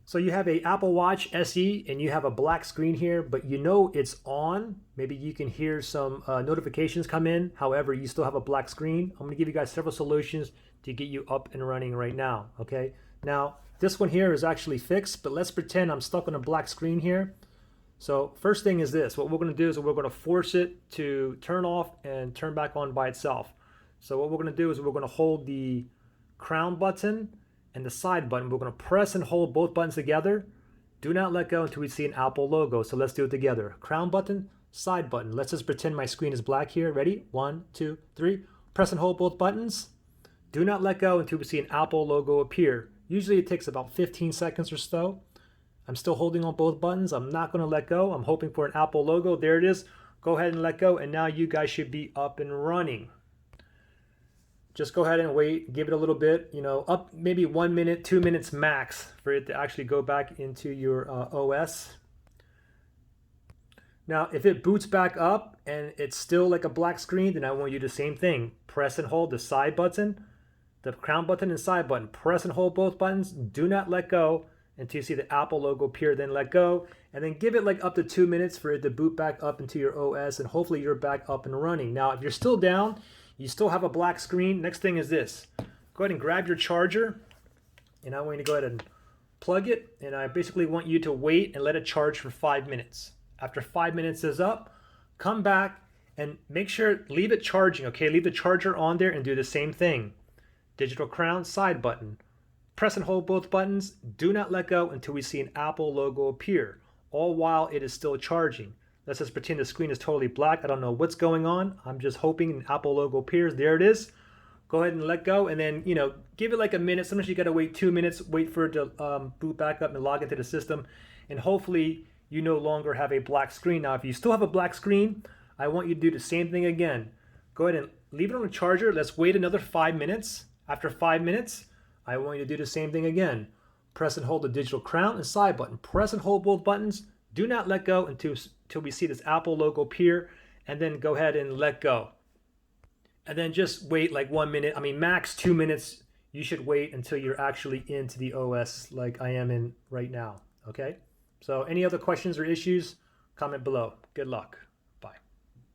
So you have a Apple Watch SE and you have a black screen here, but you know it's on. Maybe you can hear some notifications come in. However, you still have a black screen. I'm gonna give you guys several solutions to get you up and running right now, okay? Now, this one here is actually fixed, but let's pretend I'm stuck on a black screen here. So first thing is this, what we're gonna do is we're gonna force it to turn off and turn back on by itself. So what we're gonna do is we're gonna hold the crown button and the side button. We're going to press and hold both buttons together. Do not let go until we see an Apple logo. So let's do it together. Crown button, side button. Let's just pretend my screen is black here. Ready? 1, 2, 3. Press and hold both buttons. Do not let go until we see an Apple logo appear. Usually it takes about 15 seconds or so. I'm still holding on both buttons. I'm not going to let go. I'm hoping for an Apple logo. There it is. Go ahead and let go. And now you guys should be up and running. Just go ahead and wait, give it a little bit, up maybe 1 minute, 2 minutes max for it to actually go back into your OS. Now, if it boots back up and it's still like a black screen, then I want you to do the same thing. Press and hold the side button, the crown button and side button. Press and hold both buttons. Do not let go until you see the Apple logo appear, then let go. And then give it like up to 2 minutes for it to boot back up into your OS, and hopefully you're back up and running. Now, if you're still down, you still have a black screen. Next thing is this. Go ahead and grab your charger, and I'm going to go ahead and plug it, and I basically want you to wait and let it charge for 5 minutes. After 5 minutes is up, come back and make sure, leave it charging, okay? Leave the charger on there and do the same thing. Digital crown, side button. Press and hold both buttons. Do not let go until we see an Apple logo appear, all while it is still charging. Let's just pretend the screen is totally black. I don't know what's going on. I'm just hoping an Apple logo appears. There it is. Go ahead and let go, and then, give it like a minute. Sometimes you got to wait 2 minutes, wait for it to boot back up and log into the system. And hopefully you no longer have a black screen. Now, if you still have a black screen, I want you to do the same thing again. Go ahead and leave it on the charger. Let's wait another 5 minutes. After 5 minutes, I want you to do the same thing again. Press and hold the digital crown and side button. Press and hold both buttons. Do not let go until we see this Apple logo appear, and then go ahead and let go. And then just wait like 1 minute. I mean, max 2 minutes. You should wait until you're actually into the OS like I am in right now. Okay? So any other questions or issues, comment below. Good luck.